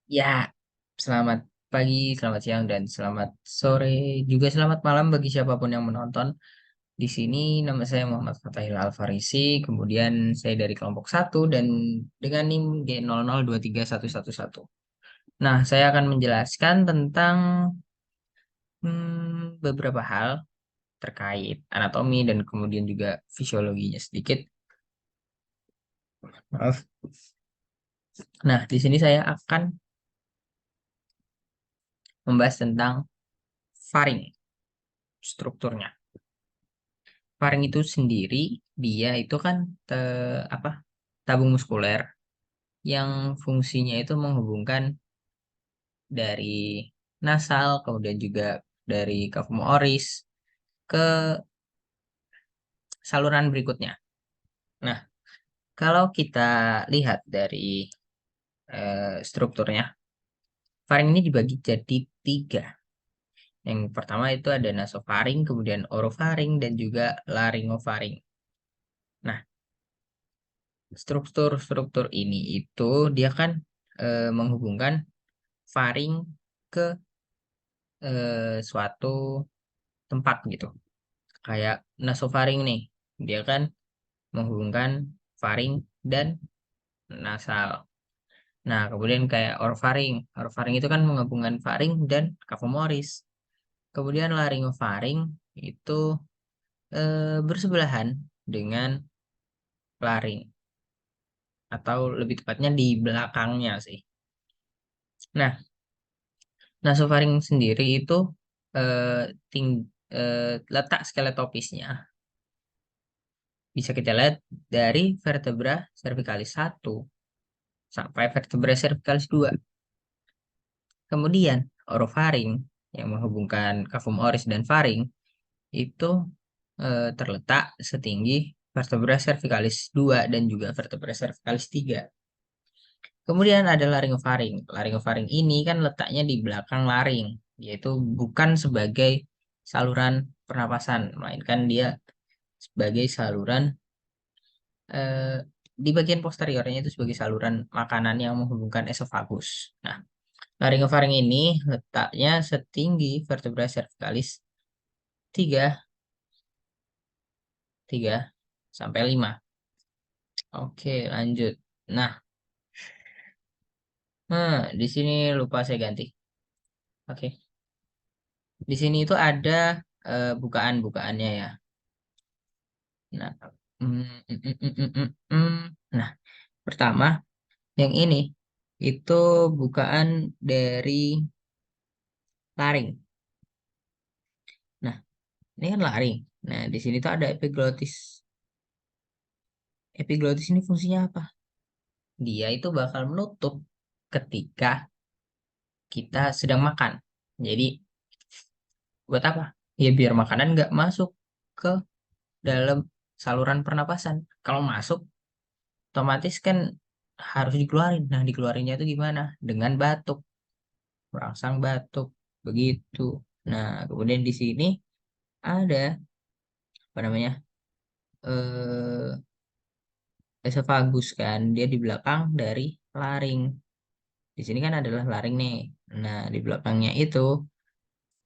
Ya, selamat pagi, selamat siang, dan selamat sore. Juga selamat malam bagi siapapun yang menonton. Di sini nama saya Muhammad Fatahil Alfarisi, kemudian saya dari kelompok satu dan dengan NIM G00231111. Nah, saya akan menjelaskan tentang beberapa hal terkait anatomi dan kemudian juga fisiologinya sedikit. Maaf. Nah, di sini saya akan membahas tentang faring, strukturnya. Faring itu sendiri, dia itu kan apa tabung muskuler yang fungsinya itu menghubungkan dari nasal, kemudian juga dari kafum oris ke saluran berikutnya. Nah, kalau kita lihat dari strukturnya, faring ini dibagi jadi tiga. Yang pertama itu ada nasofaring, kemudian orofaring, dan juga laringofaring. Nah, struktur-struktur ini itu dia kan menghubungkan faring ke suatu tempat gitu. Kayak nasofaring nih, dia kan menghubungkan faring dan nasal. Nah, kemudian kayak orofaring. Orofaring itu kan menghubungkan faring dan kavomoris. Kemudian laringofaring itu bersebelahan dengan laring atau lebih tepatnya di belakangnya sih. Nah, nasofaring sendiri itu eh, ting letak skeletopisnya bisa kita lihat dari vertebra cervicalis 1 sampai vertebra cervicalis 2. Kemudian orofaring yang menghubungkan cavum oris dan faring itu terletak setinggi vertebra cervicalis 2 dan juga vertebra cervicalis 3. Kemudian ada laringofaring. Laringofaring ini kan letaknya di belakang laring, yaitu bukan sebagai saluran pernapasan, melainkan dia sebagai saluran eh, di bagian posteriornya itu sebagai saluran makanan yang menghubungkan esofagus. Nah, laringofaring ini letaknya setinggi vertebra cervicalis 3, 3 sampai 5. Oke, lanjut. Nah, di sini lupa saya ganti. Oke. Di sini itu ada bukaan-bukaannya ya. Nah, mm, mm, mm, mm, mm, mm, mm. Nah, pertama yang ini itu bukaan dari laring. Nah, ini kan laring. Nah, di sini tuh ada epiglotis. Epiglotis ini fungsinya apa? Dia itu bakal menutup ketika kita sedang makan. Jadi, buat apa? Ya biar makanan nggak masuk ke dalam saluran pernapasan. Kalau masuk, otomatis kan harus dikeluarin. Nah, dikeluarinnya itu gimana? Dengan batuk, merangsang batuk, begitu. Nah, kemudian di sini ada apa namanya? Eh, Esofagus kan, dia di belakang dari laring. Di sini kan adalah laring nih. Nah, di belakangnya itu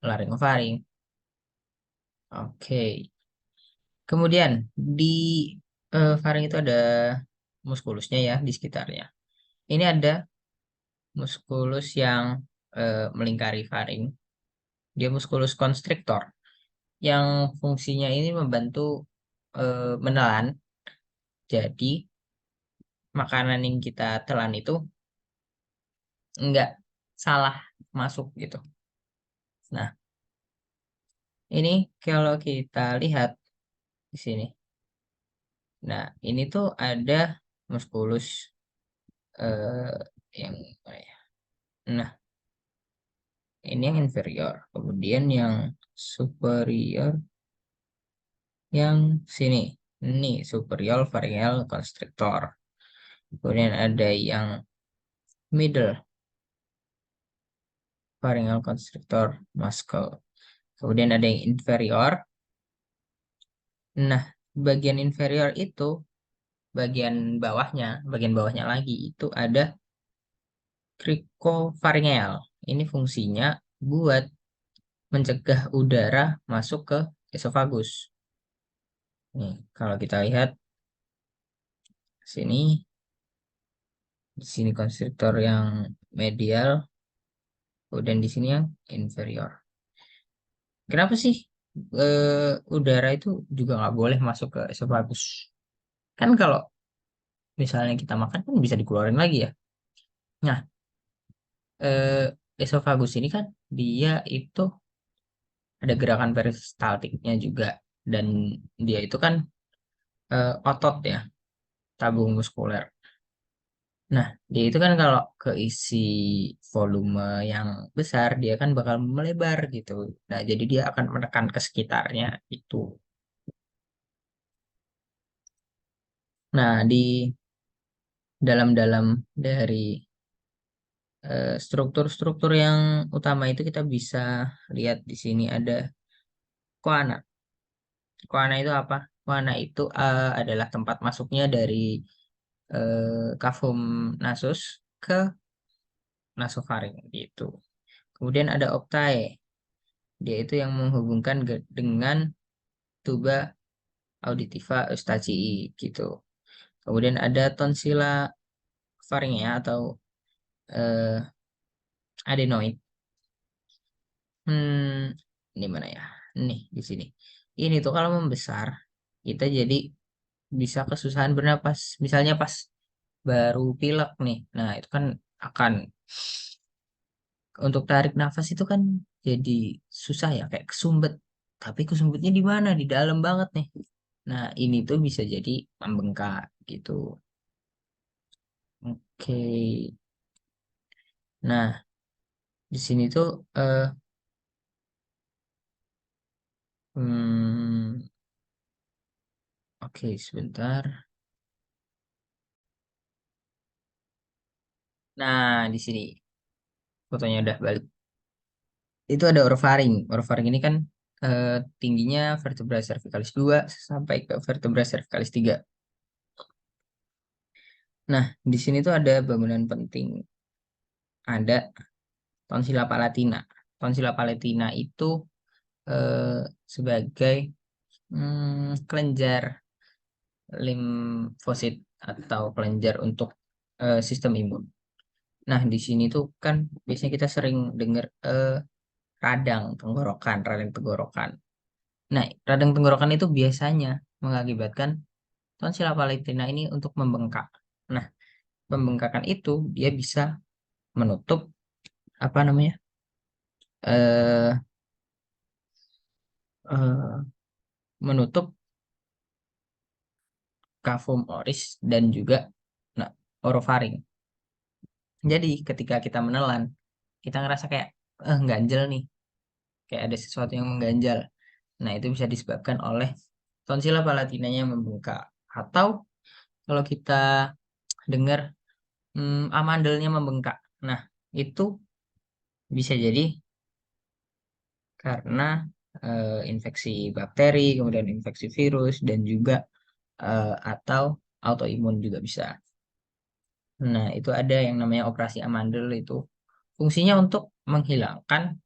laringofaring. Oke. Kemudian di faring itu ada muskulusnya ya di sekitarnya. Ini ada muskulus yang melingkari faring. Dia muskulus constrictor yang fungsinya ini membantu menelan. Jadi makanan yang kita telan itu enggak salah masuk gitu. Nah, ini kalau kita lihat di sini. Nah, ini tuh ada muskulus eh, yang mana ya? Nah, ini yang inferior. Kemudian yang superior yang sini. Ini superior varial constrictor. Kemudian ada yang middle pharyngeal constrictor muscle. Kemudian ada yang inferior. Nah, bagian inferior itu bagian bawahnya lagi itu ada Krikofaringeal. Ini fungsinya buat mencegah udara masuk ke esofagus. Nih, kalau kita lihat sini, di sini konstriktor yang medial, dan di sini yang inferior. Kenapa sih udara itu juga nggak boleh masuk ke esofagus? Kan kalau misalnya kita makan kan bisa dikeluarin lagi ya. Nah, eh, esofagus ini kan dia itu ada gerakan peristaltiknya juga, dan dia itu kan otot ya, tabung muskuler. Nah, dia itu kan kalau keisi volume yang besar, dia kan bakal melebar gitu. Nah, jadi dia akan menekan ke sekitarnya itu. Nah, di dalam-dalam dari struktur-struktur yang utama itu kita bisa lihat di sini ada koana. Koana itu apa? Koana itu adalah tempat masuknya dari kafum nasus ke nasofaring gitu. Kemudian ada optae. Dia itu yang menghubungkan dengan tuba auditiva eustachii gitu. Kemudian ada tonsila faringea atau eh, adenoid. Ini mana ya? Nih di sini. Ini tuh kalau membesar, kita jadi bisa kesusahan bernapas. Misalnya pas baru pilek nih. Nah, itu kan akan untuk tarik nafas itu kan jadi susah ya, kayak kesumbet. Tapi kesumbetnya di mana? Di dalam banget nih. Nah, ini tuh bisa jadi membengkak gitu. Oke. Nah, di sini tuh hmm, oke, sebentar. Nah, di sini fotonya udah balik. Itu ada orofaring. Orofaring ini kan eh, tingginya vertebra cervicalis 2 sampai ke vertebra cervicalis 3. Nah, di sini tuh ada bangunan penting. Ada tonsila palatina. Tonsila palatina itu eh, sebagai kelenjar limfosit atau kelenjar untuk sistem imun. Nah, di sini tuh kan biasanya kita sering dengar radang tenggorokan. Nah, radang tenggorokan itu biasanya mengakibatkan tonsila palatina ini untuk membengkak. Nah, pembengkakan itu dia bisa menutup apa namanya? eh eh, Menutup kavum oris dan juga nah, orofaring. Jadi, ketika kita menelan, kita ngerasa kayak ganjel nih, kayak ada sesuatu yang mengganjal. Nah, itu bisa disebabkan oleh tonsila palatinanya yang membengkak. Atau kalau kita dengar amandelnya membengkak. Nah, itu bisa jadi karena infeksi bakteri, kemudian infeksi virus, dan juga atau autoimun juga bisa. Nah, itu ada yang namanya operasi amandel itu. Fungsinya untuk menghilangkan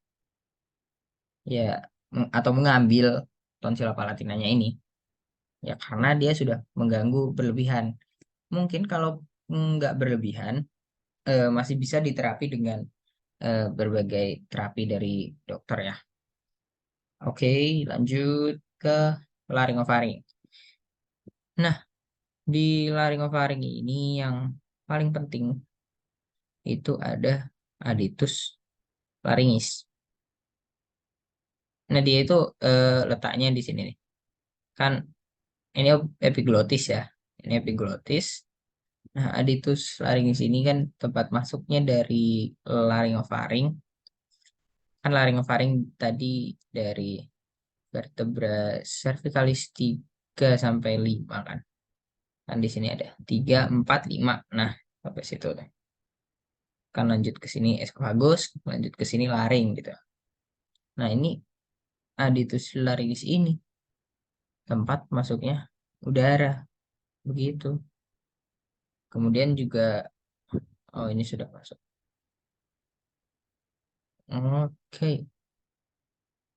ya atau mengambil tonsila palatinanya ini. Ya, karena dia sudah mengganggu berlebihan. Mungkin kalau nggak berlebihan, masih bisa diterapi dengan berbagai terapi dari dokter ya. Oke, lanjut ke laringofaring. Nah, di laringofaring ini yang paling penting itu ada aditus laringis. Nah, dia itu letaknya di sini nih. Kan ini epiglotis ya. Ini epiglotis. Nah, aditus laringis ini kan tempat masuknya dari laringofaring. Kan laringofaring tadi dari vertebra cervicalis 3 sampai 5 kan. Kan di sini ada 3, 4, 5. Nah, sampai situ tuh. Kan lanjut ke sini esophagus, lanjut ke sini laring gitu. Nah, ini aditus laringis ini tempat masuknya udara begitu. Kemudian juga oh ini sudah masuk. Oke,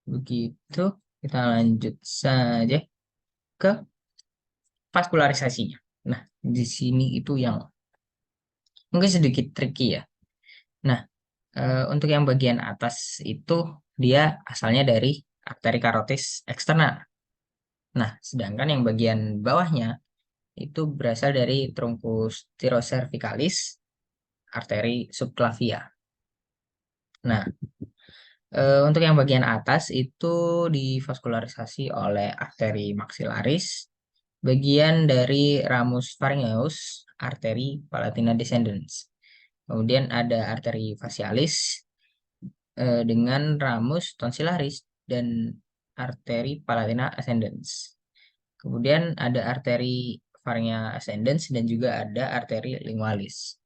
begitu kita lanjut saja ke vaskularisasinya. Nah, di sini itu yang mungkin sedikit tricky ya. Nah, untuk yang bagian atas itu dia asalnya dari arteri karotis eksternal. Nah, sedangkan yang bagian bawahnya itu berasal dari truncus thyrocervicalis, arteri subclavia. Nah, untuk yang bagian atas itu divaskularisasi oleh arteri maxillaris, bagian dari ramus pharyngeus, arteri palatina descendens. Kemudian ada arteri facialis dengan ramus tonsillaris dan arteri palatina ascendens. Kemudian ada arteri pharyngeal ascendens dan juga ada arteri lingualis.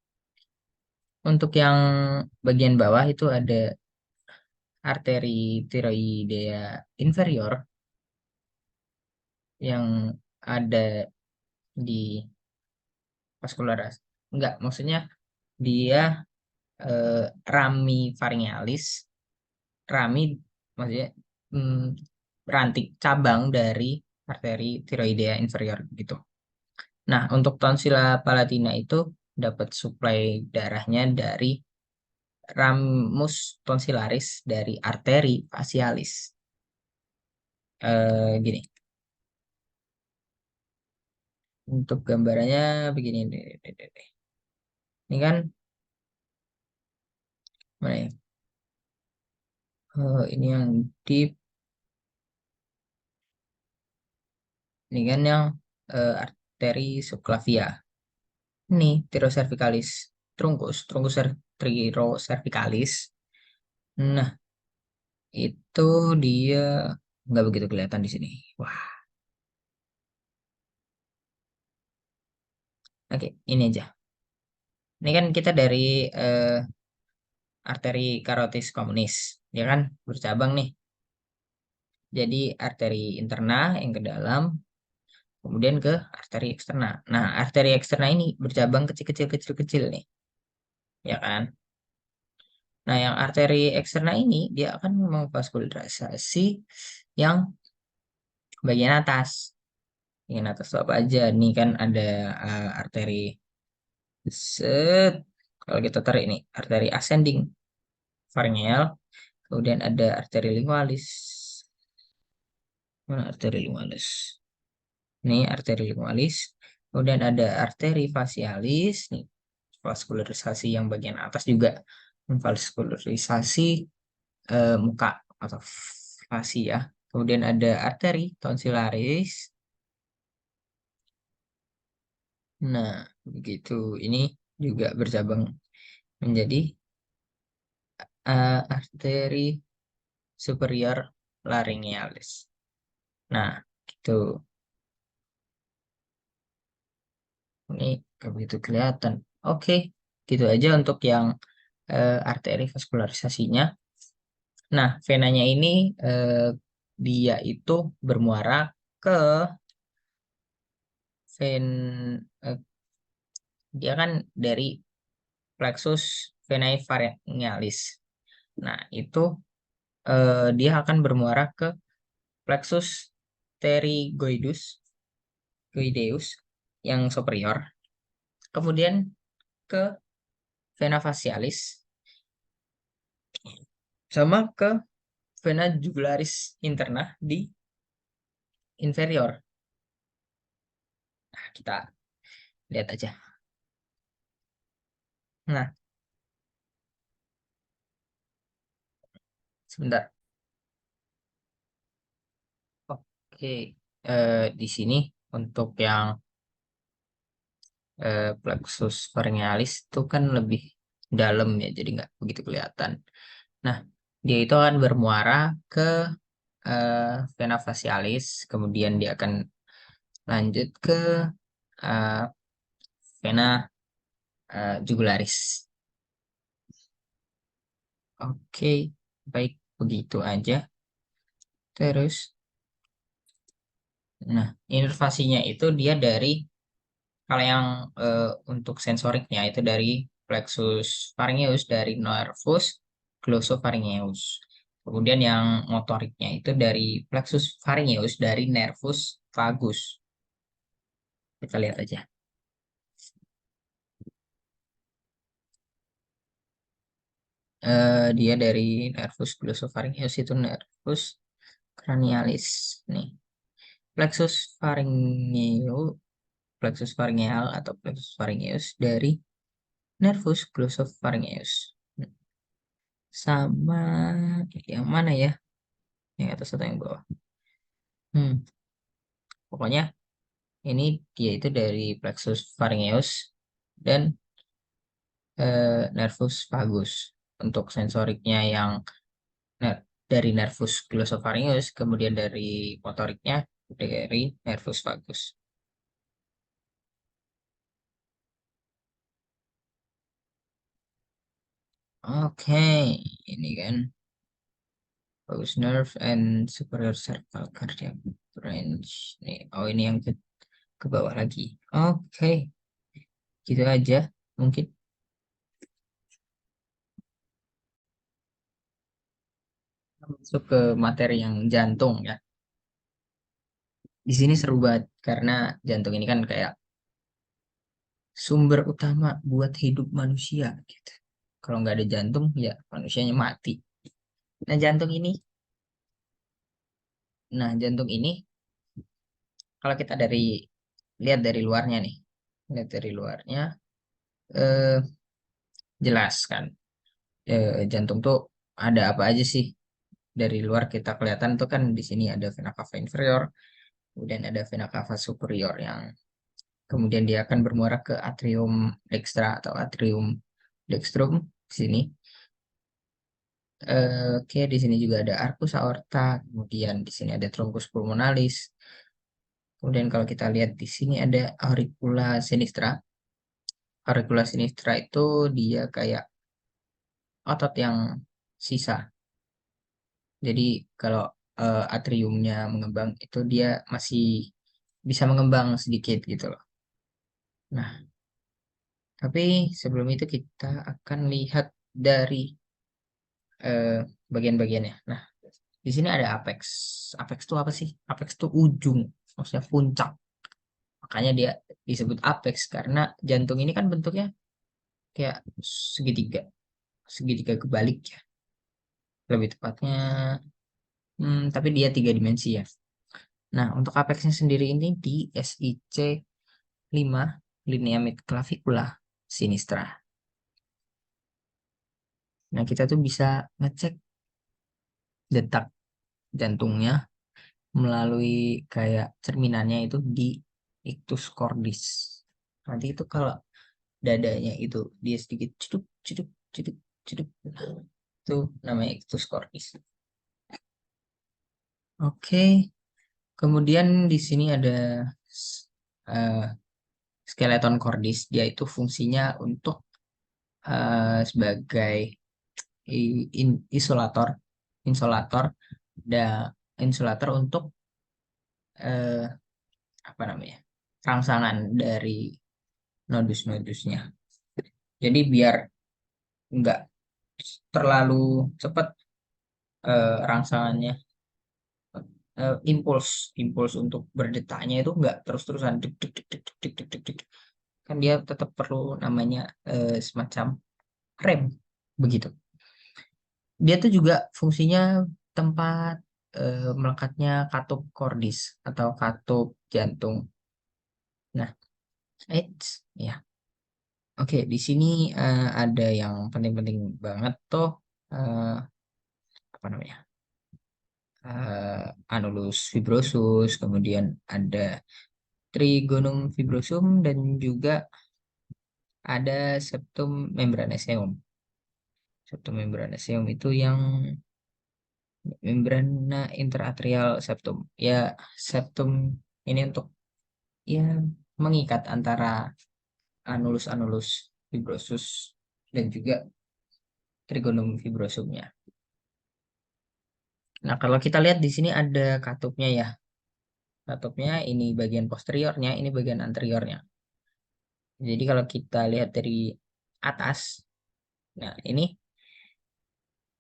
Untuk yang bagian bawah itu ada arteri tiroidea inferior yang ada di vaskularis. Enggak, maksudnya dia rami pharyngealis, rami maksudnya mm, rantik cabang dari arteri tiroidea inferior gitu. Nah, untuk tonsila palatina itu dapat suplai darahnya dari ramus tonsillaris dari arteri facialis. Gini, untuk gambarannya begini. Ini kan mana ya? Ini yang deep, ini kan yang arteri subclavia. Ini tirocervicalis truncus, tirocervicalis. Nah, itu dia nggak begitu kelihatan di sini. Wah, oke, ini aja. Ini kan kita dari eh, arteri karotis communis, ya kan bercabang nih. Jadi arteri interna yang ke dalam, kemudian ke arteri eksterna. Nah, arteri eksterna ini bercabang kecil-kecil nih, ya kan? Nah, yang arteri eksterna ini dia akan memvaskularisasi yang bagian atas. Bagian atas itu apa aja? Nih kan ada arteri set. Kalau kita tarik ini arteri ascending pharyngeal, kemudian ada arteri lingualis. Mana arteri lingualis? Ini arteri lingualis. Kemudian ada arteri facialis. Nih, vaskularisasi yang bagian atas juga memvaskularisasi muka atau fasia. Kemudian ada arteri tonsillaris. Nah, begitu. Ini juga bercabang menjadi arteri superior laryngealis. Nah, gitu. Ini nggak begitu kelihatan. Oke, gitu aja untuk yang arteri vaskularisasinya. Nah, venanya ini dia itu bermuara ke eh, dia kan dari plexus venae pharyngealis. Nah, itu dia akan bermuara ke plexus pterygoideus yang superior, kemudian ke vena facialis, sama ke vena jugularis interna di inferior. Nah, kita lihat aja. Nah, sebentar. Oke, di sini untuk yang plexus pharyngealis itu kan lebih dalam ya, jadi nggak begitu kelihatan. Nah, dia itu akan bermuara ke eh, vena facialis, kemudian dia akan lanjut ke eh, vena jugularis. Oke, baik begitu aja. Terus, nah, inervasinya itu dia dari kalau yang untuk sensoriknya itu dari plexus pharyngeus dari nervus glossopharyngeus. Kemudian yang motoriknya itu dari plexus pharyngeus dari nervus vagus. Kita lihat aja. Dia dari nervus glossopharyngeus itu nervus cranialis. Nih, plexus pharyngeus, plexus pharyngeal atau plexus pharyngeus dari nervus glossopharyngeus. Sama yang mana ya? Yang atas atau yang bawah? Pokoknya ini dia itu dari plexus pharyngeus dan nervus vagus. Untuk sensoriknya yang dari nervus glossopharyngeus, kemudian dari motoriknya dari nervus vagus. Oke, ini kan vagus nerve and superior cervical cardiac branch. Nih, oh ini yang ke bawah lagi. Oke, gitu aja mungkin. Masuk ke materi yang jantung ya. Di sini seru banget karena jantung ini kan kayak sumber utama buat hidup manusia gitu. Kalau nggak ada jantung ya manusianya mati. Nah jantung ini, nah jantung ini kalau kita lihat dari luarnya nih, lihat dari luarnya eh, jelas kan. Jantung tuh ada apa aja sih? Dari luar kita kelihatan tuh kan di sini ada vena cava inferior, kemudian ada vena cava superior yang kemudian dia akan bermuara ke atrium dextra atau atrium dextrum di sini. Oke, di sini juga ada arcus aorta, kemudian di sini ada truncus pulmonalis. Kemudian kalau kita lihat di sini ada auricula sinistra. Auricula sinistra itu dia kayak otot yang sisa. Jadi kalau atriumnya mengembang itu dia masih bisa mengembang sedikit gitu loh. Nah, tapi sebelum itu kita akan lihat dari eh, bagian-bagiannya. Nah, di sini ada apex. Apex itu apa sih? Apex itu ujung, maksudnya puncak. Makanya dia disebut apex karena jantung ini kan bentuknya kayak segitiga, segitiga kebalik ya. Lebih tepatnya, tapi dia tiga dimensi ya. Nah, untuk apexnya sendiri ini di SIC 5 lineamid clavicula sinistra. Nah, kita tuh bisa ngecek detak jantungnya melalui kayak cerminannya itu di ictus cordis. Nanti itu kalau dadanya itu dia sedikit ceduk ceduk ceduk ceduk, itu namanya ictus cordis. Oke, kemudian di sini ada eh, skeleton cordis. Dia itu fungsinya untuk sebagai isolator, insolator, dan insulator untuk eh, apa namanya rangsangan dari nodus-nodusnya. Jadi biar nggak terlalu cepat rangsangannya, impuls impuls untuk berdetaknya itu nggak terus-terusan deg, deg, deg, deg, deg, deg, deg, deg, deg. Kan dia tetap perlu namanya semacam rem begitu. Dia tuh juga fungsinya tempat melekatnya katup cordis atau katup jantung. Nah, ya. Oke, di sini ada yang penting-penting banget tuh eh, apa namanya? Anulus fibrosus, kemudian ada trigonum fibrosum dan juga ada septum membranaceum. Septum membranaceum itu yang membrana interatrial septum. Ya, septum ini untuk ya mengikat antara anulus-anulus fibrosus dan juga trigonum fibrosumnya. Nah, kalau kita lihat di sini ada katupnya ya. Katupnya ini bagian posteriornya, ini bagian anteriornya. Jadi kalau kita lihat dari atas, nah ini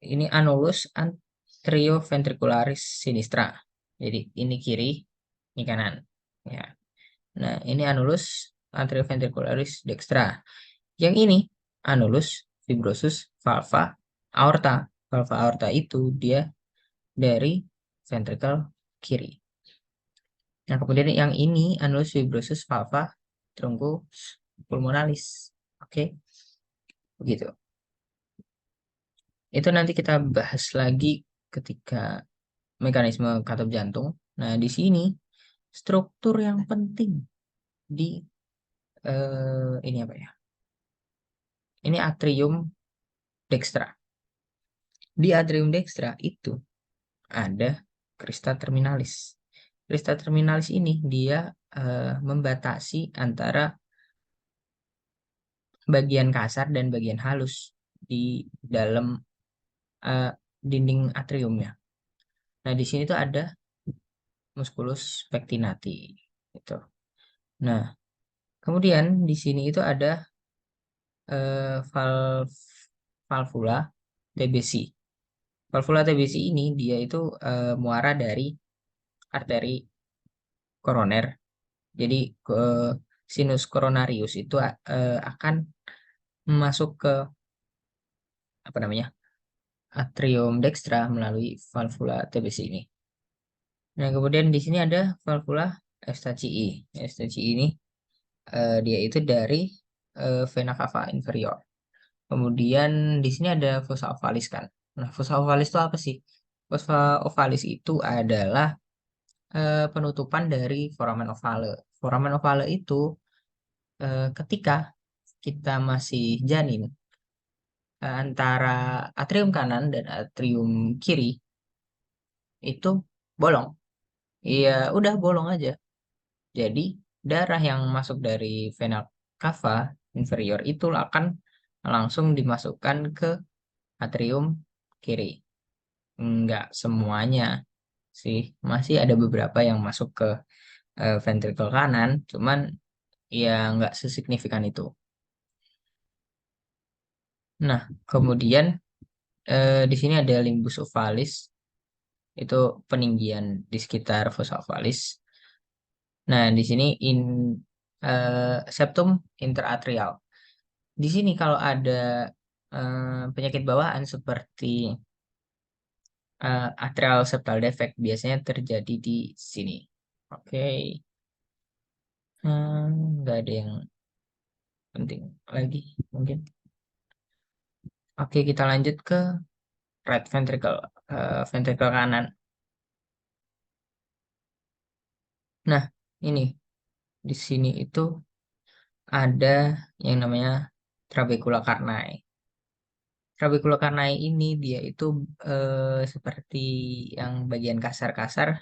ini annulus anterioventricularis sinistra. Jadi ini kiri, ini kanan. Ya. Nah, ini annulus anterioventricularis dextra. Yang ini annulus fibrosus valva aorta. Valva aorta itu dia dari ventricle kiri. Nah, kemudian yang ini annulus fibrosus valva truncus pulmonalis. Oke, begitu. Itu nanti kita bahas lagi ketika mekanisme katup jantung. Nah, di sini struktur yang penting di ini apa ya? Ini atrium dextra. Di atrium dextra itu ada crista terminalis. Crista terminalis ini dia membatasi antara bagian kasar dan bagian halus di dalam eh, dinding atriumnya. Nah, di sini tuh ada musculus pectinati gitu. Nah, kemudian di sini itu ada valvula TBC. Valvula TBC ini dia itu muara dari arteri koroner. Jadi sinus coronarius itu akan masuk ke apa namanya? Atrium dextra melalui valvula TBC ini. Nah, kemudian di sini ada valvula Eustachiae. Eustachiae ini dia itu dari vena cava inferior. Kemudian di sini ada fossa ovalis kan. Nah, fossa ovalis itu apa sih? Fossa ovalis itu adalah penutupan dari foramen ovale. Foramen ovale itu ketika kita masih janin antara atrium kanan dan atrium kiri itu bolong. Iya, udah bolong aja. Jadi darah yang masuk dari vena cava inferior itu akan langsung dimasukkan ke atrium kiri. Enggak semuanya sih, masih ada beberapa yang masuk ke ventricle kanan, cuman ya nggak sesignifikan itu. Nah, kemudian di sini ada limbus ovalis, itu peninggian di sekitar fossa ovalis. Nah, di sini septum interatrial. Di sini kalau ada penyakit bawaan seperti atrial septal defect biasanya terjadi di sini. Oke, nggak ada yang penting lagi mungkin. Oke, kita lanjut ke right ventricle, ventricle kanan. Nah, ini di sini itu ada yang namanya trabecula carni. Trabecula carni ini dia itu seperti yang bagian kasar-kasar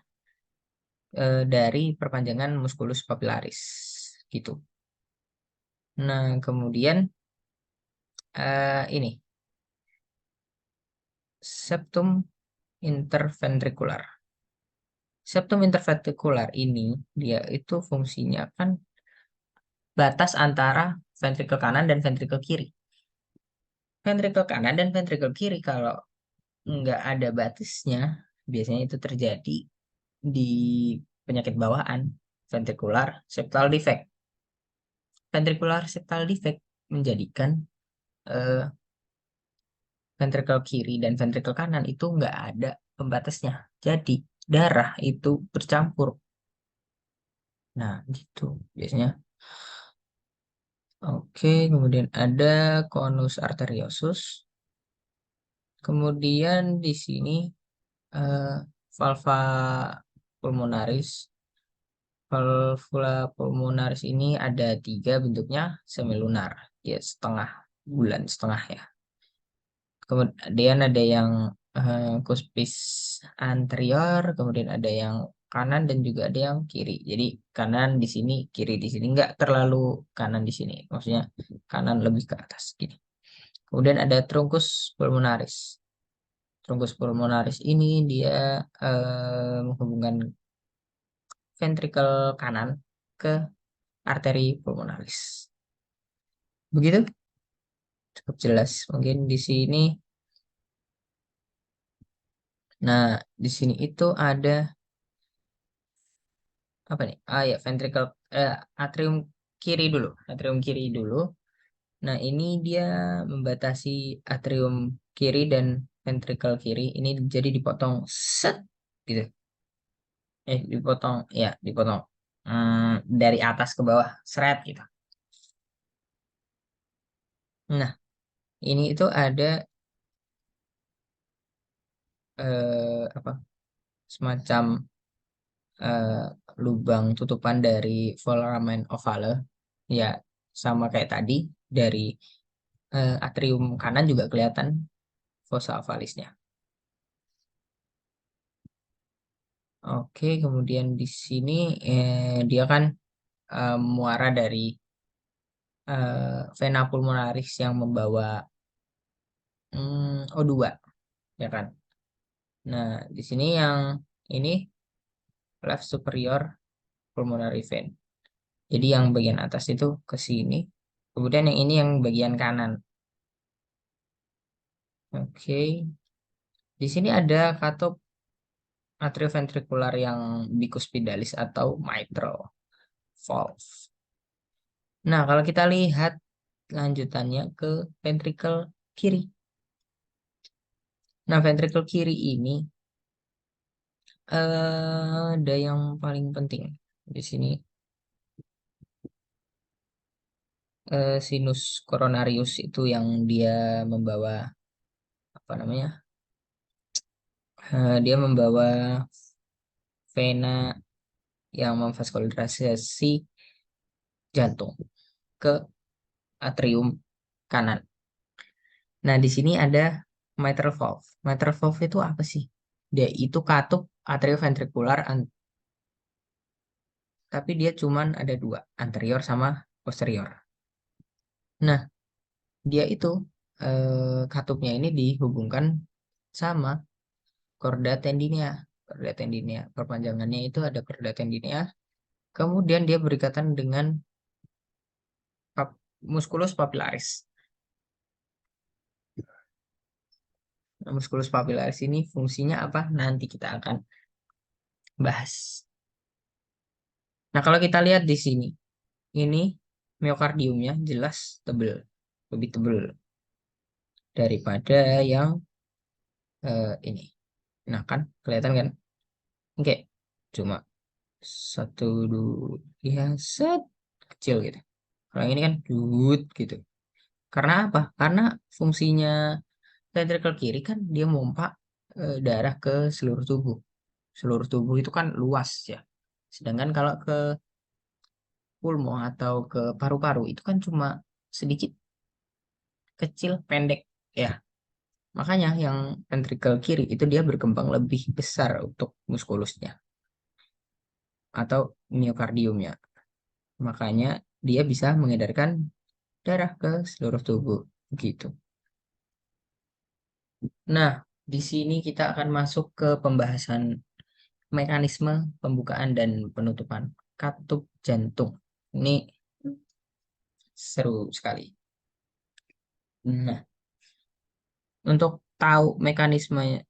dari perpanjangan musculus papillaris gitu. Nah, kemudian ini septum interventricular. Septum interventricular ini dia itu fungsinya kan batas antara ventrikel kanan dan ventrikel kiri. Ventrikel kanan dan ventrikel kiri kalau nggak ada batasnya, biasanya itu terjadi di penyakit bawaan, ventricular septal defect. Ventricular septal defect menjadikan eh, ventrikel kiri dan ventrikel kanan itu nggak ada pembatasnya. Jadi darah itu bercampur. Nah, gitu biasanya. Oke, kemudian ada conus arteriosus. Kemudian di sini eh, valva pulmonaris. Valvula pulmonaris ini ada tiga bentuknya semilunar, ya setengah bulan setengah ya. Kemudian ada yang cuspis anterior, kemudian ada yang kanan dan juga ada yang kiri. Jadi kanan di sini, kiri di sini nggak terlalu kanan di sini. Maksudnya kanan lebih ke atas gini. Kemudian ada truncus pulmonaris. Truncus pulmonaris ini dia menghubungkan ventrikel kanan ke arteri pulmonalis. Begitu cukup jelas. Mungkin di sini Nah, di sini itu ada apa nih? Ah ya, ventricle atrium kiri dulu. Atrium kiri dulu. Nah, ini dia membatasi atrium kiri dan ventricle kiri. Ini jadi dipotong set gitu. Dipotong ya, dipotong dari atas ke bawah, seret gitu. Nah, ini itu ada apa? Semacam eh, lubang tutupan dari foramen ovale. Ya, sama kayak tadi dari atrium kanan juga kelihatan fossa ovalisnya. Oke, kemudian di sini dia kan muara dari vena pulmonaris yang membawa O2, ya kan? Nah, di sini yang ini left superior pulmonary vein. Jadi yang bagian atas itu ke sini, kemudian yang ini yang bagian kanan. Oke, di sini ada katup atrioventrikular yang bicuspidalis atau mitral valve. Nah, kalau kita lihat lanjutannya ke ventricle kiri. Nah, ventricle kiri ini ada yang paling penting di sini, sinus coronarius itu yang dia membawa apa namanya? Dia membawa vena yang memvaskularisasi jantung ke atrium kanan. Nah, di sini ada mitral valve. Mitral valve itu apa sih? Dia itu katup atrioventrikular, tapi dia cuman ada dua, anterior sama posterior. Nah, dia itu katupnya ini dihubungkan sama chorda tendinia. Chorda tendinia, perpanjangannya itu ada chorda tendinia. Kemudian dia berikatan dengan musculus papillaris. Nah, musculus papillaris ini fungsinya apa? Nanti kita akan bahas. Nah, kalau kita lihat di sini, ini miokardiumnya jelas tebel, lebih tebel daripada yang ini. Nah, kan kelihatan kan? Oke, cuma satu dua ya set kecil gitu. Kalau yang ini kan dut gitu. Karena apa? Karena fungsinya ventricle kiri kan dia mompa darah ke seluruh tubuh. Seluruh tubuh itu kan luas ya. Sedangkan kalau ke pulmo atau ke paru-paru itu kan cuma sedikit kecil pendek ya. Makanya yang ventricle kiri itu dia berkembang lebih besar untuk muskulusnya atau miokardiumnya. Makanya dia bisa mengedarkan darah ke seluruh tubuh gitu. Nah, di sini kita akan masuk ke pembahasan mekanisme pembukaan dan penutupan katup jantung. Ini seru sekali. Nah, untuk tahu mekanisme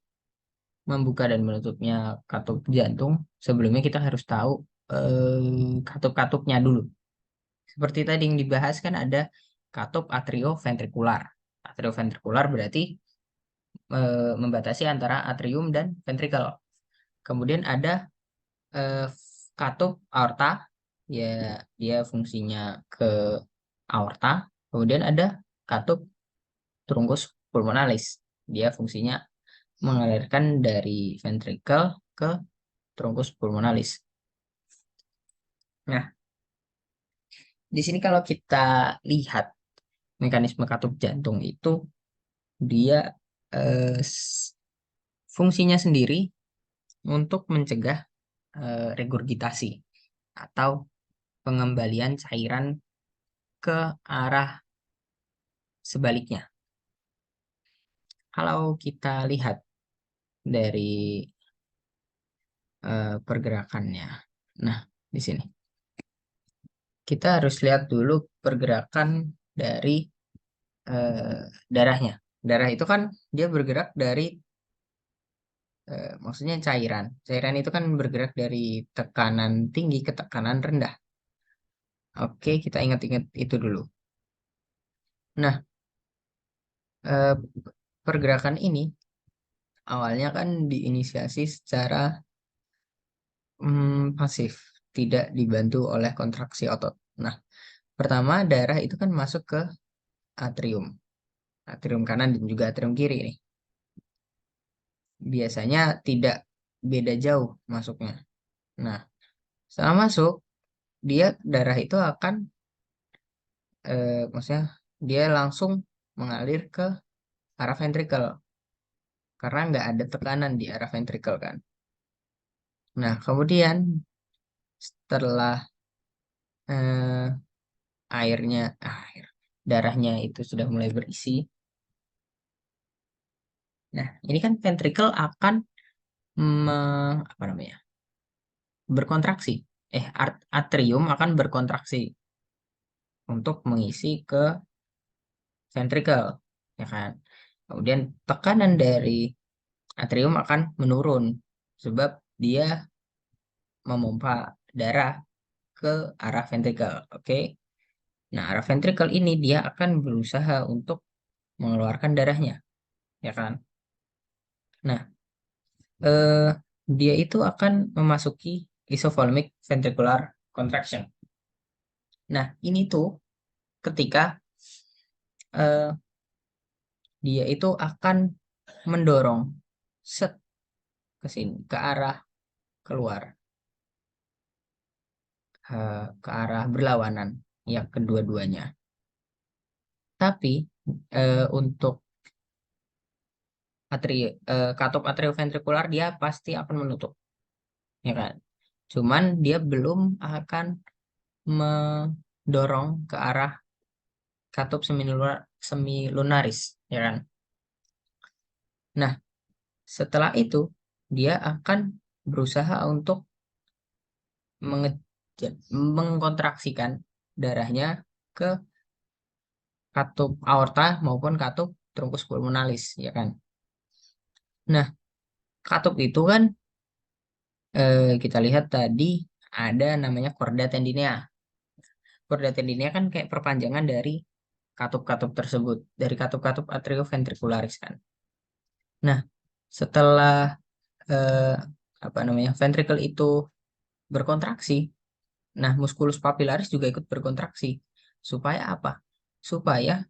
membuka dan menutupnya katup jantung, sebelumnya kita harus tahu katup-katupnya dulu. Seperti tadi yang dibahas kan ada katup atrioventrikular. Atrioventrikular berarti membatasi antara atrium dan ventrikel. Kemudian ada eh, katup aorta, ya dia fungsinya ke aorta. Kemudian ada katup trunkus pulmonalis, dia fungsinya mengalirkan dari ventrikel ke trunkus pulmonalis. Nah, di sini kalau kita lihat mekanisme katup jantung itu dia fungsinya sendiri untuk mencegah regurgitasi atau pengembalian cairan ke arah sebaliknya. Kalau kita lihat dari pergerakannya, nah di sini kita harus lihat dulu pergerakan dari darahnya. Darah itu kan dia bergerak dari maksudnya cairan. Cairan itu kan bergerak dari tekanan tinggi ke tekanan rendah. Oke, kita ingat-ingat itu dulu. Nah, eh, pergerakan ini awalnya kan diinisiasi secara pasif, tidak dibantu oleh kontraksi otot. Nah, pertama darah itu kan masuk ke atrium, atrium kanan dan juga atrium kiri nih. Biasanya tidak beda jauh masuknya. Nah, setelah masuk, dia darah itu akan, maksudnya dia langsung mengalir ke arah ventrikel karena nggak ada tekanan di arah ventrikel kan. Nah, kemudian setelah eh, airnya, darahnya itu sudah mulai berisi. Nah, ini kan ventrikel akan apa namanya? Berkontraksi. Atrium akan berkontraksi untuk mengisi ke ventrikel, ya kan? Kemudian tekanan dari atrium akan menurun sebab dia memompa darah ke arah ventrikel. Oke. Nah, arah ventrikel ini dia akan berusaha untuk mengeluarkan darahnya, ya kan? Nah, eh, dia itu akan memasuki isovolumic ventricular contraction. Nah, ini tuh ketika eh, dia itu akan mendorong set ke sini, ke arah keluar, ke arah berlawanan, ya kedua-duanya. Tapi untuk katup atrioventrikular dia pasti akan menutup, ya kan? Cuman dia belum akan mendorong ke arah katup semilunaris, ya kan? Nah, setelah itu dia akan berusaha untuk mengkontraksikan darahnya ke katup aorta maupun katup truncus pulmonalis, ya kan? Nah, katup itu kan kita lihat tadi ada namanya chorda tendinea. Chorda tendinea kan kayak perpanjangan dari katup-katup tersebut, dari katup-katup atrioventricularis kan. Nah, setelah eh, apa namanya ventricle itu berkontraksi, nah musculus papillaris juga ikut berkontraksi. Supaya apa? Supaya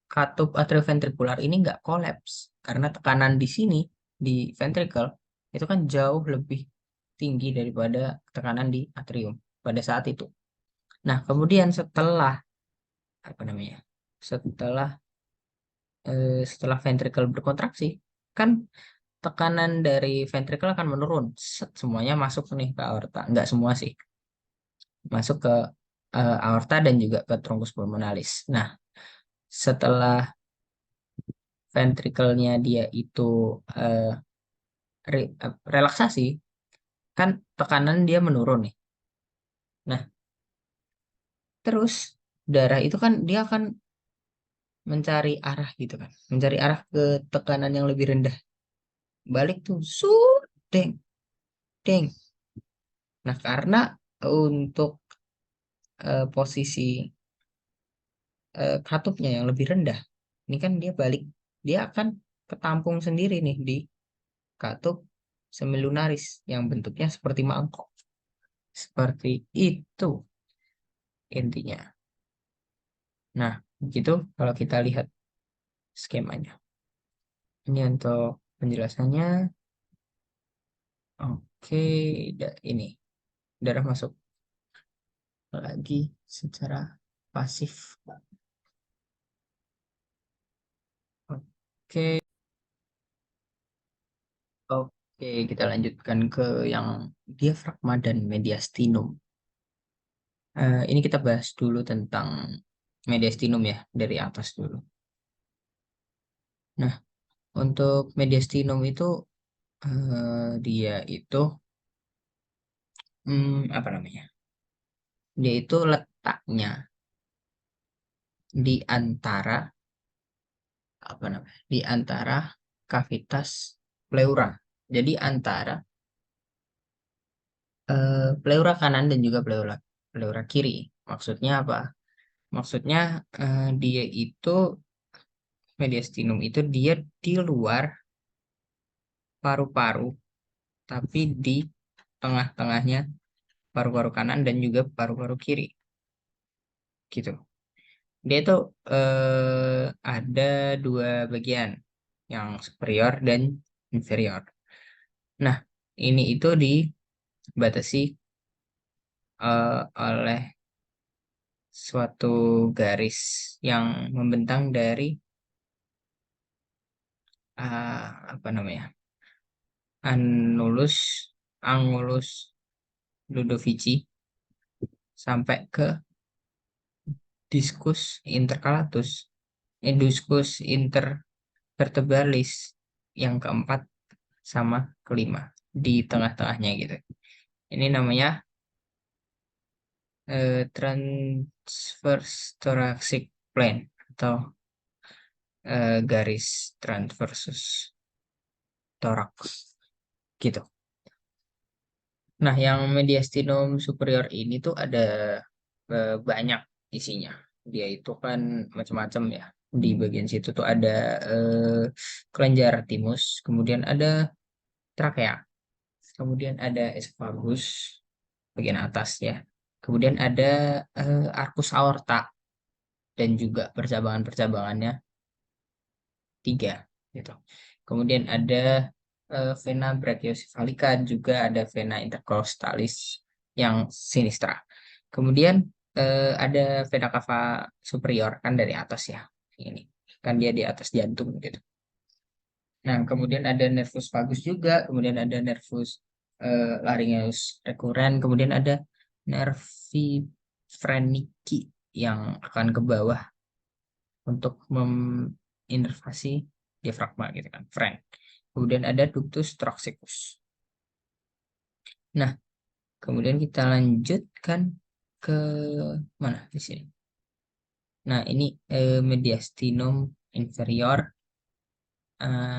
katup atrioventrikular ini nggak kolaps karena tekanan di sini di ventricle itu kan jauh lebih tinggi daripada tekanan di atrium pada saat itu. Nah, kemudian setelah apa namanya? Setelah ventricle berkontraksi, kan tekanan dari ventricle akan menurun. Semuanya masuk nih ke aorta. Nggak semua sih. Masuk ke aorta dan juga ke truncus pulmonalis. Nah, setelah ventrikelnya dia itu eh, relaksasi, kan tekanan dia menurun nih. Nah, terus darah itu kan dia akan mencari arah gitu kan. Mencari arah ke tekanan yang lebih rendah. Balik tuh, deng, deng. Nah, karena untuk posisi katupnya yang lebih rendah, ini kan dia balik, dia akan ketampung sendiri nih di katup semilunaris yang bentuknya seperti mangkok. Seperti itu intinya. Nah, begitu kalau kita lihat skemanya. Ini untuk penjelasannya. Oke, ini darah masuk lagi secara pasif. Oke, oke, kita lanjutkan ke yang diafragma dan mediastinum. Ini kita bahas dulu tentang mediastinum ya, dari atas dulu. Nah, untuk mediastinum itu dia itu apa namanya? Dia itu letaknya di antara apa namanya? Di antara kavitas pleura. Jadi antara pleura kanan dan juga pleura pleura kiri. Maksudnya apa? Maksudnya dia itu mediastinum itu dia di luar paru-paru, tapi di tengah-tengahnya paru-paru kanan dan juga paru-paru kiri, gitu. Dia itu ada dua bagian, yang superior dan inferior. Nah, ini itu dibatasi oleh suatu garis yang membentang dari apa namanya, annulus angulus ludovici sampai ke diskus intercalatus, diskus intervertebralis yang keempat sama kelima di tengah-tengahnya gitu. Ini namanya transverse thoracic plane atau garis transversus thorax gitu. Nah, yang mediastinum superior ini tuh ada banyak isinya. Dia itu kan macam-macam ya. Di bagian situ tuh ada kelenjar timus, kemudian ada trakea, kemudian ada esophagus bagian atas ya. Kemudian ada arcus aorta dan juga percabangan-percabangannya tiga gitu. Kemudian ada vena brachiocephalica, juga ada vena intercostalis yang sinistra. Kemudian ada vena cava superior kan dari atas ya. Ini kan dia di atas jantung gitu. Nah, kemudian ada nervus vagus juga, kemudian ada nervus laryngeus recurrens, kemudian ada nervi freniki yang akan ke bawah untuk menginervasi diafragma gitu kan, fren. Kemudian ada ductus thoraxicus. Nah, kemudian kita lanjutkan ke mana di sini. Nah, ini mediastinum inferior.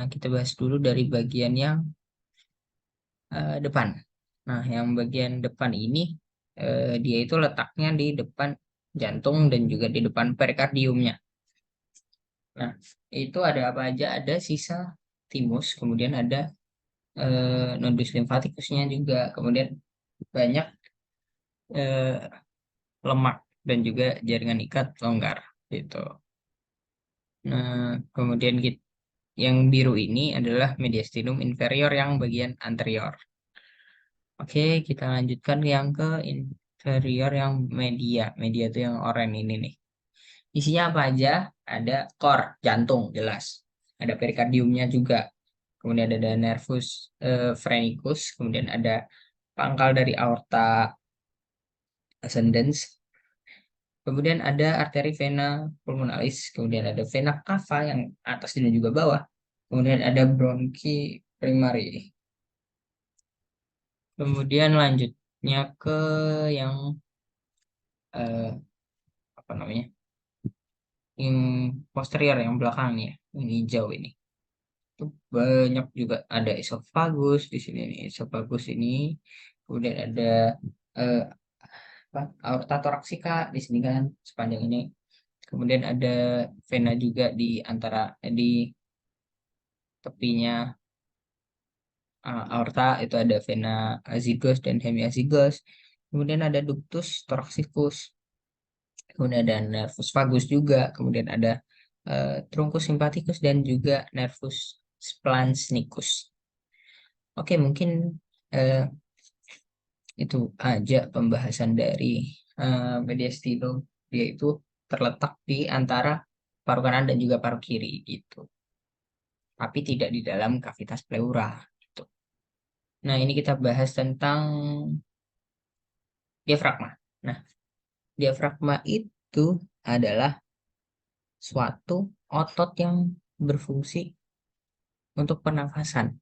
Kita bahas dulu dari bagian yang depan. Nah, yang bagian depan ini dia itu letaknya di depan jantung dan juga di depan perikardiumnya. Nah, itu ada apa aja? Ada sisa timus, kemudian ada nodus limfatikusnya juga, kemudian banyak eh, lemak dan juga jaringan ikat longgar gitu. Nah, kemudian yang biru ini adalah mediastinum inferior yang bagian anterior. Oke, kita lanjutkan yang ke inferior yang media. Media itu yang oranye ini nih. Isinya apa aja? Ada core, jantung, jelas. Ada perikardiumnya juga. Kemudian ada nervus phrenicus. Kemudian ada pangkal dari aorta ascendens. Kemudian ada arteri vena pulmonalis. Kemudian ada vena cava yang atas dan juga bawah. Kemudian ada bronchi primary. Kemudian lanjutnya ke yang eh, apa namanya? Yang posterior, yang belakang nih ya. Ini hijau ini. Itu banyak juga, ada esophagus di sini nih. Esophagus ini. Kemudian ada eh, apa? Aorta thoracica di sini kan sepanjang ini. Kemudian ada vena juga di antara di tepinya aorta, itu ada vena azygos dan hemiazygos. Kemudian ada ductus thoraxicus. Kemudian ada nervus vagus juga. Kemudian ada truncus sympathicus dan juga nervus splanchnicus. Oke, mungkin eh, itu aja pembahasan dari mediastinum. Dia itu terletak di antara paru kanan dan juga paru kiri gitu. Tapi tidak di dalam kavitas pleura gitu. Nah, ini kita bahas tentang diafragma. Nah, diafragma itu adalah suatu otot yang berfungsi untuk pernafasan,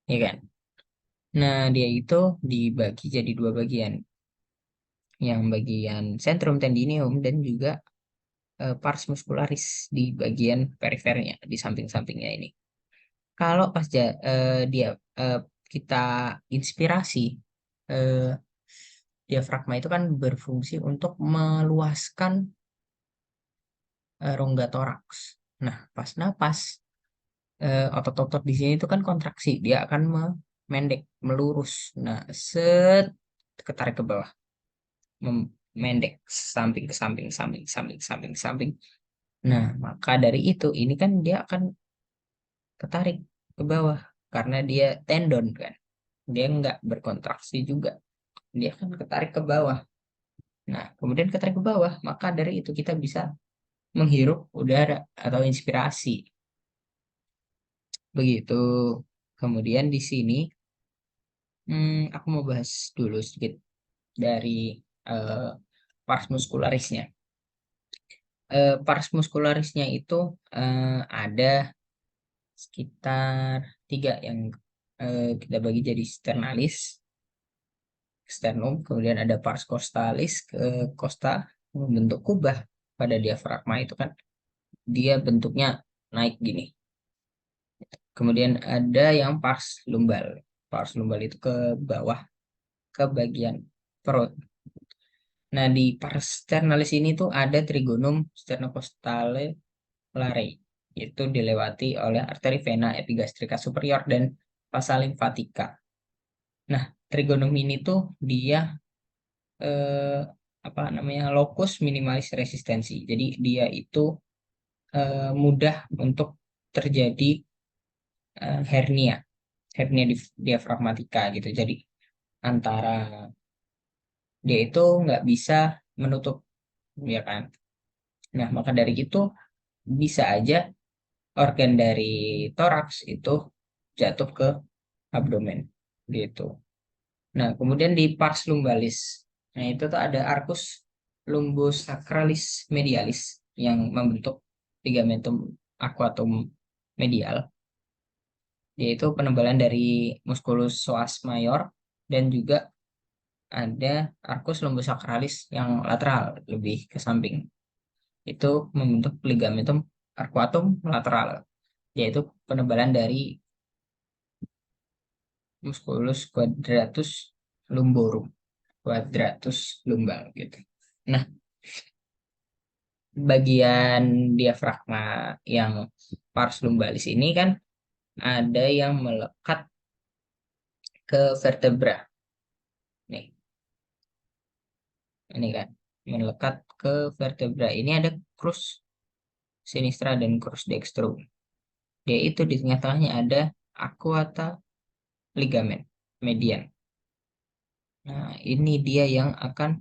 ya kan? Nah, dia itu dibagi jadi dua bagian. Yang bagian centrum tendinium dan juga pars muscularis di bagian perifernya, di samping-sampingnya ini. Kalau pas dia eh, kita inspirasi, eh, diafragma itu kan berfungsi untuk meluaskan rongga toraks. Nah, pas napas, otot-otot di sini itu kan kontraksi, dia akan memendek, melurus. Nah, set ketarik ke bawah, memendek samping ke samping, samping, samping, samping, samping. Nah, maka dari itu, ini kan dia akan ketarik ke bawah karena dia tendon kan. Dia nggak berkontraksi juga. Dia akan ketarik ke bawah. Nah, kemudian ketarik ke bawah, maka dari itu kita bisa menghirup udara atau inspirasi. Begitu. Kemudian di sini, aku mau bahas dulu sedikit dari eh, pars muskularisnya. Pars muskularisnya itu ada sekitar tiga yang kita bagi jadi sternalis, sternum, kemudian ada pars costalis ke costa membentuk kubah pada diafragma itu kan dia bentuknya naik gini. Kemudian ada yang pars lumbal. Pars lumbal itu ke bawah ke bagian perut. Nah, di pars sternalis ini tuh ada trigonum sternocostale lare. Itu dilewati oleh arteri vena epigastrika superior dan vasa limfatika. Nah, trigonum ini tuh dia eh, apa namanya locus minimalis resistensi. Jadi dia itu mudah untuk terjadi hernia, hernia diafragmatika gitu. Jadi antara dia itu nggak bisa menutup, ya kan. Nah, maka dari itu bisa aja organ dari toraks itu jatuh ke abdomen gitu. Nah, kemudian di pars lumbalis. Nah, itu tuh ada arcus lumbosacralis medialis yang membentuk ligamentum aquatum medial, yaitu penebalan dari musculus psoas major, dan juga ada arcus lumbosacralis yang lateral, lebih ke samping. Itu membentuk ligamentum arcuatum lateral, yaitu penebalan dari musculus quadratus lumborum, quadratus lumbal gitu. Nah, bagian diafragma yang pars lumbalis ini kan ada yang melekat ke vertebra. Nih, ini kan melekat ke vertebra. Ini ada crus sinistra dan crus dextrum. Dia itu di tengah-tengahnya ada aquata ligamen median. Nah, ini dia yang akan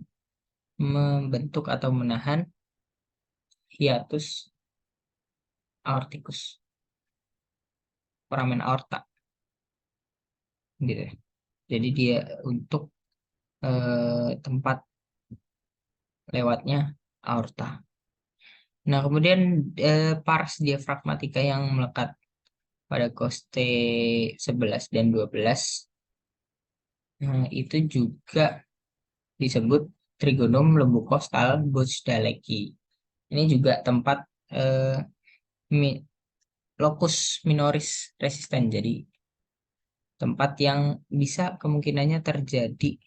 membentuk atau menahan hiatus aorticus, foramen aorta gitu. Jadi dia untuk tempat lewatnya aorta. Nah, kemudian pars diafragmatika yang melekat pada koste 11 dan 12, nah, itu juga disebut trigonum lumbokostal Bochdaleki. Ini juga tempat eh, mi- locus minoris resisten. Jadi tempat yang bisa kemungkinannya terjadi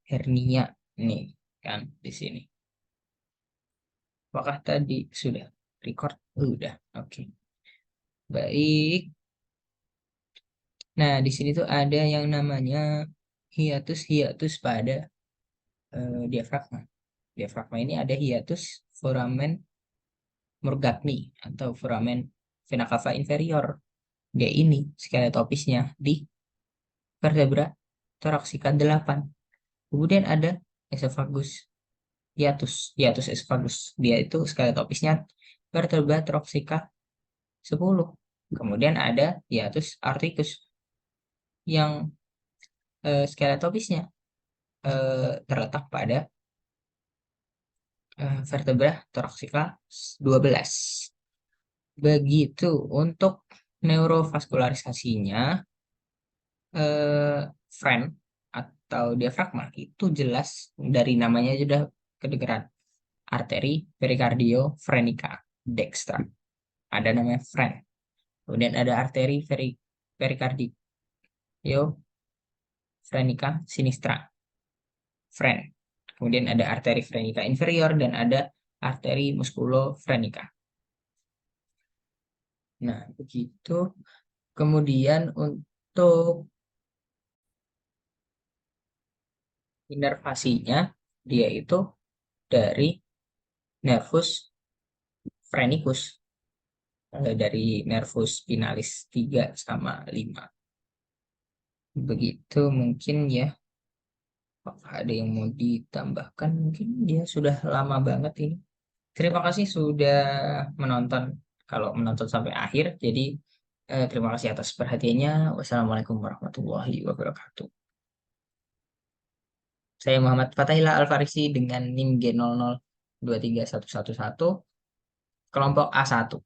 hernia nih kan di sini. Apakah tadi sudah record? Udah, oke. Baik. Nah, di sini tuh ada yang namanya hiatus pada diafragma. Diafragma ini ada hiatus foramen Morgagni atau foramen vena cava inferior. Dia ini skeletopisnya di vertebra thoracica 8. Kemudian ada esophagus hiatus esophagus. Dia itu skeletopisnya vertebra thoracica 10. Kemudian ada hiatus articus yang skeletopisnya terletak pada vertebra thoracica 12. Begitu untuk neurovaskularisasinya, eh, friend atau diafragma itu jelas dari namanya sudah kedengeran, arteri perikardio frenica dextra. Ada namanya friend. Kemudian ada arteri perikardi Yo, Frenica sinistra, fren. Kemudian ada arteri frenica inferior dan ada arteri musculofrenica. Nah, begitu. Kemudian untuk inervasinya, dia itu dari nervus phrenicus, dari nervus spinalis 3 sama 5. Begitu mungkin ya. Apakah ada yang mau ditambahkan? Mungkin dia sudah lama banget ini. Terima kasih sudah menonton. Kalau menonton sampai akhir, jadi terima kasih atas perhatiannya. Wassalamualaikum warahmatullahi wabarakatuh. Saya Muhammad Fatahillah Alfarisi dengan NIM G00 23111, kelompok A1.